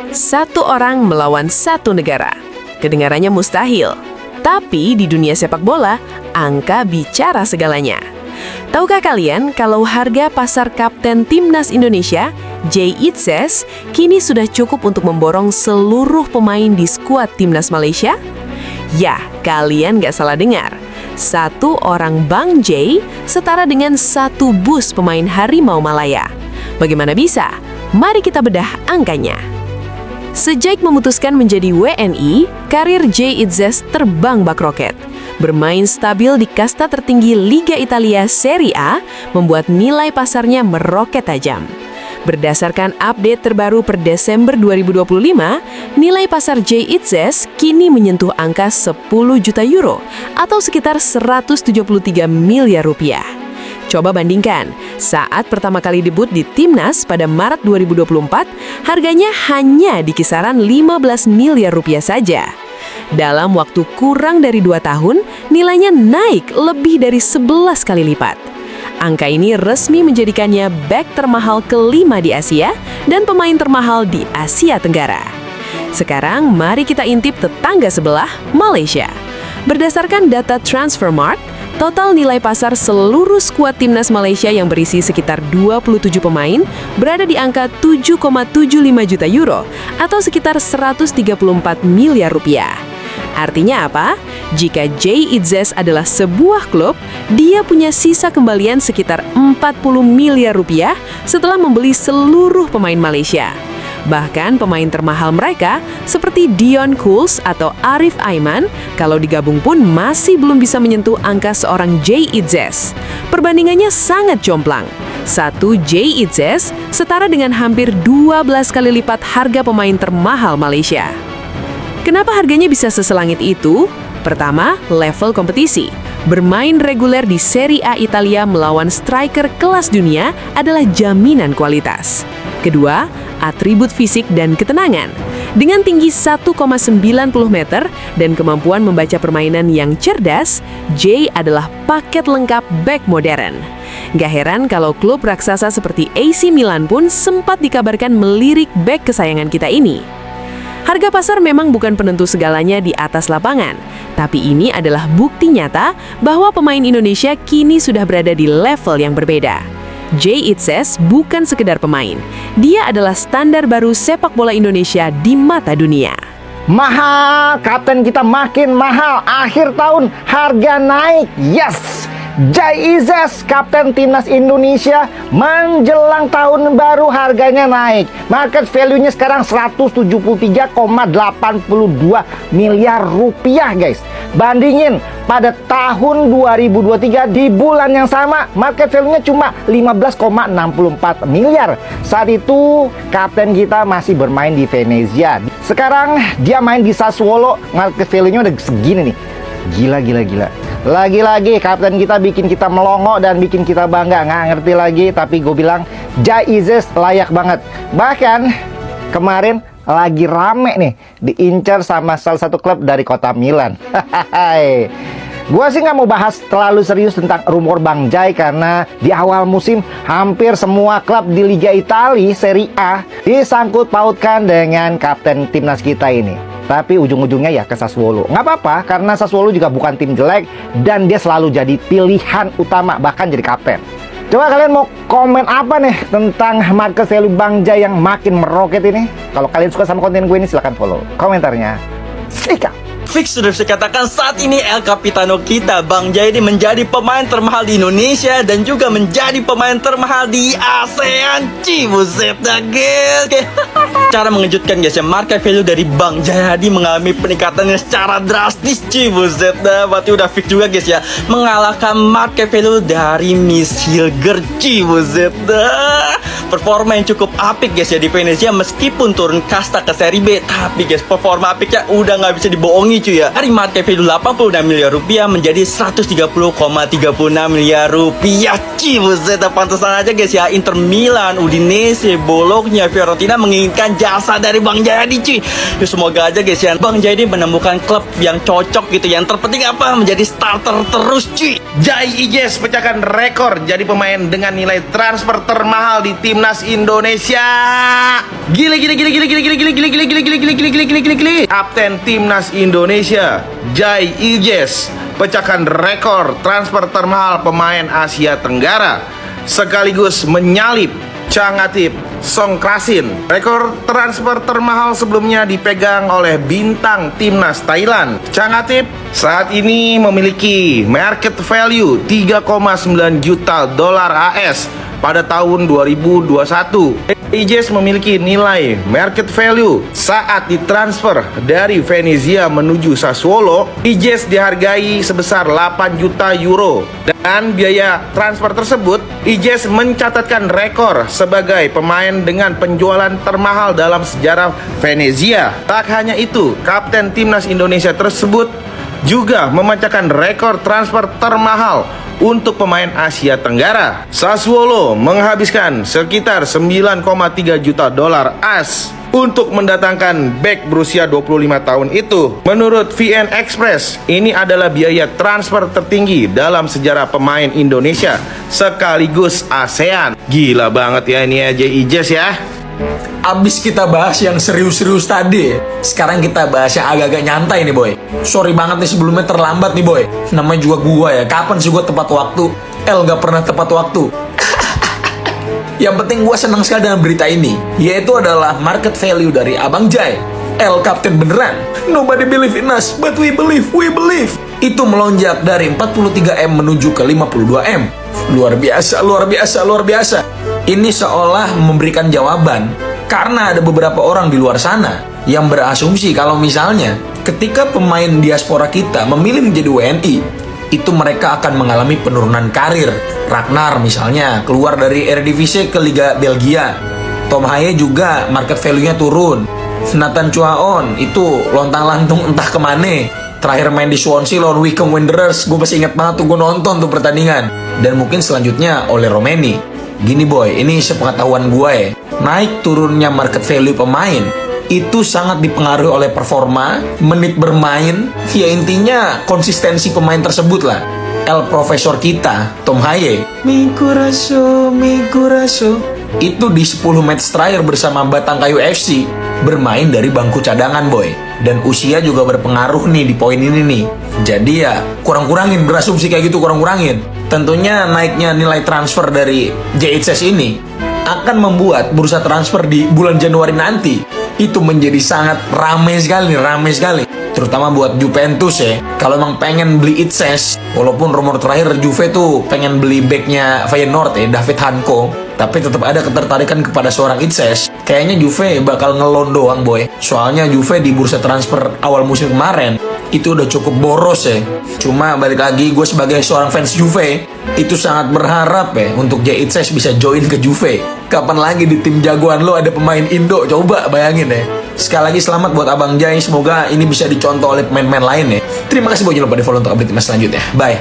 Satu orang melawan satu negara. Kedengarannya mustahil. Tapi di dunia sepak bola, angka bicara segalanya. Tahukah kalian kalau harga pasar kapten Timnas Indonesia, Jay Itzes, kini sudah cukup untuk memborong seluruh pemain di skuad Timnas Malaysia? Ya, kalian nggak salah dengar. Satu orang Bang Jay setara dengan satu bus pemain Harimau Malaya. Bagaimana bisa? Mari kita bedah angkanya. Sejak memutuskan menjadi WNI, karir Jay Itzes terbang bak roket. Bermain stabil di kasta tertinggi Liga Italia Serie A membuat nilai pasarnya meroket tajam. Berdasarkan update terbaru per Desember 2025, nilai pasar Jay Itzes kini menyentuh angka 10 juta euro atau sekitar 173 miliar rupiah. Coba bandingkan, saat pertama kali debut di Timnas pada Maret 2024, harganya hanya di kisaran 15 miliar rupiah saja. Dalam waktu kurang dari 2 tahun, nilainya naik lebih dari 11 kali lipat. Angka ini resmi menjadikannya bek termahal kelima di Asia dan pemain termahal di Asia Tenggara. Sekarang, mari kita intip tetangga sebelah, Malaysia. Berdasarkan data Transfermarkt, total nilai pasar seluruh skuad Timnas Malaysia yang berisi sekitar 27 pemain berada di angka 7,75 juta euro atau sekitar 134 miliar rupiah. Artinya apa? Jika Jay Itzes adalah sebuah klub, dia punya sisa kembalian sekitar 40 miliar rupiah setelah membeli seluruh pemain Malaysia. Bahkan pemain termahal mereka seperti Dion Kuls atau Arif Aiman kalau digabung pun masih belum bisa menyentuh angka seorang Jay Itzes. Perbandingannya sangat jomplang. Satu Jay Itzes setara dengan hampir 12 kali lipat harga pemain termahal Malaysia. Kenapa harganya bisa seselangit itu? Pertama, level kompetisi. Bermain reguler di Serie A Italia melawan striker kelas dunia adalah jaminan kualitas. Kedua, atribut fisik dan ketenangan. Dengan tinggi 1,90 meter dan kemampuan membaca permainan yang cerdas, Jay adalah paket lengkap bek modern. Gak heran kalau klub raksasa seperti AC Milan pun sempat dikabarkan melirik bek kesayangan kita ini. Harga pasar memang bukan penentu segalanya di atas lapangan, tapi ini adalah bukti nyata bahwa pemain Indonesia kini sudah berada di level yang berbeda. Jay Itzes bukan sekedar pemain, dia adalah standar baru sepak bola Indonesia di mata dunia. Mahal, kapten kita makin mahal. Akhir tahun harga naik. Yes! Jay Itzes, kapten Timnas Indonesia, menjelang tahun baru harganya naik. Market value-nya sekarang 173,82 miliar rupiah, guys. Bandingin pada tahun 2023 di bulan yang sama, market value-nya cuma 15,64 miliar. Saat itu kapten kita masih bermain di Venezia. Sekarang dia main di Sassuolo, market value-nya udah segini nih. Gila. Lagi-lagi kapten kita bikin kita melongo dan bikin kita bangga. Nggak ngerti lagi, tapi gue bilang Jay Itzes layak banget. Bahkan kemarin lagi rame nih diincar sama salah satu klub dari kota Milan. Gue sih nggak mau bahas terlalu serius tentang rumor Bang Jay karena di awal musim hampir semua klub di Liga Italia Serie A disangkut pautkan dengan kapten timnas kita ini. Tapi ujung-ujungnya ya ke Sassuolo. Nggak apa-apa, karena Sassuolo juga bukan tim jelek dan dia selalu jadi pilihan utama, bahkan jadi kapten. Coba kalian mau komen apa nih tentang market value Bang Jay yang makin meroket ini? Kalau kalian suka sama konten gue ini, silahkan follow komentarnya. Sikat! Fix sudah bisa katakan saat ini El Capitano kita Bang Jay ini menjadi pemain termahal di Indonesia dan juga menjadi pemain termahal di ASEAN. Buset dah guys. Cara mengejutkan guys ya, market value dari Bang Jayadi mengalami peningkatannya secara drastis. Buset dah, berarti udah fix juga guys ya, mengalahkan market value dari Miss Hilger. Buset dah, performa yang cukup apik guys ya di Venezia meskipun turun kasta ke Serie B, tapi guys performa apiknya udah nggak bisa dibohongi cuy ya. Dari market value 86 miliar rupiah menjadi 130,36 miliar rupiah. Buset dah, pantesan aja guys ya Inter Milan, Udinese, Bologna, Fiorentina menginginkan jasa dari Bang Jayadi cuy. Ya, semoga aja guys ya Bang Jayadi menemukan klub yang cocok gitu. Yang terpenting apa? Menjadi starter terus cuy. Jay Itzes pecahkan rekor jadi pemain dengan nilai transfer termahal di Timnas Indonesia. Gile. Kapten Timnas Indonesia, Jai Ijes, pecahkan rekor transfer termahal pemain Asia Tenggara, sekaligus menyalip Changatip Songkrasin. Rekor transfer termahal sebelumnya dipegang oleh bintang Timnas Thailand. Changatip saat ini memiliki market value 3,9 juta dolar AS pada tahun 2021. Ijes memiliki nilai market value saat ditransfer dari Venezia menuju Sassuolo. Ijes dihargai sebesar 8 juta euro. Dan biaya transfer tersebut, Ijes mencatatkan rekor sebagai pemain dengan penjualan termahal dalam sejarah Venezia. Tak hanya itu, kapten Timnas Indonesia tersebut juga memecahkan rekor transfer termahal untuk pemain Asia Tenggara. Sassuolo menghabiskan sekitar 9,3 juta dolar AS untuk mendatangkan bek berusia 25 tahun itu. Menurut VN Express, ini adalah biaya transfer tertinggi dalam sejarah pemain Indonesia sekaligus ASEAN. Gila banget ya ini aja Ijes ya. Abis kita bahas yang serius-serius tadi, sekarang kita bahas yang agak-agak nyantai nih boy. Sorry banget nih sebelumnya terlambat nih boy. Namanya juga gua ya, kapan sih gua tepat waktu? Gak pernah tepat waktu. Yang penting gua senang sekali dengan berita ini, yaitu adalah market value dari Abang Jai, kapten beneran. Nobody believe in us, but we believe. Itu melonjak dari 43M menuju ke 52M. Luar biasa. Ini seolah memberikan jawaban karena ada beberapa orang di luar sana yang berasumsi kalau misalnya ketika pemain diaspora kita memilih menjadi WNI, itu mereka akan mengalami penurunan karir. Ragnar misalnya keluar dari Eredivisie ke Liga Belgia. Tom Haye juga market value-nya turun. Nathan Chuaon itu lontang-lantung entah kemana. Terakhir main di Swansea lawan Wycombe Wanderers, gue masih ingat banget tuh, gue nonton tuh pertandingan. Dan mungkin selanjutnya oleh Romeni. Gini boy, ini sepengetahuan gue ya, naik turunnya market value pemain itu sangat dipengaruhi oleh performa, menit bermain, ya intinya konsistensi pemain tersebut lah. Profesor kita, Tom Haye, Mikuraso, itu di 10 match terakhir bersama Batangkayu FC bermain dari bangku cadangan boy. Dan usia juga berpengaruh nih di poin ini nih. Jadi ya kurang-kurangin, berasumsi kayak gitu kurang-kurangin. Tentunya naiknya nilai transfer dari JHS ini akan membuat bursa transfer di bulan Januari nanti itu menjadi sangat ramai sekali. Terutama buat Juventus ya. Kalau emang pengen beli Itses, walaupun rumor terakhir Juve tuh pengen beli backnya Feyenoord ya, David Hanko, tapi tetap ada ketertarikan kepada seorang Itses. Kayaknya Juve bakal ngelon doang boy. Soalnya Juve di bursa transfer awal musim kemarin itu udah cukup boros ya. Cuma balik lagi, gue sebagai seorang fans Juve itu sangat berharap ya untuk Itses bisa join ke Juve. Kapan lagi di tim jagoan lo ada pemain Indo? Coba bayangin ya. Sekali lagi selamat buat Abang Jai. Semoga ini bisa dicontoh oleh pemain-pemain lain ya. Terima kasih buat jangan lupa di follow untuk update timnas selanjutnya. Bye.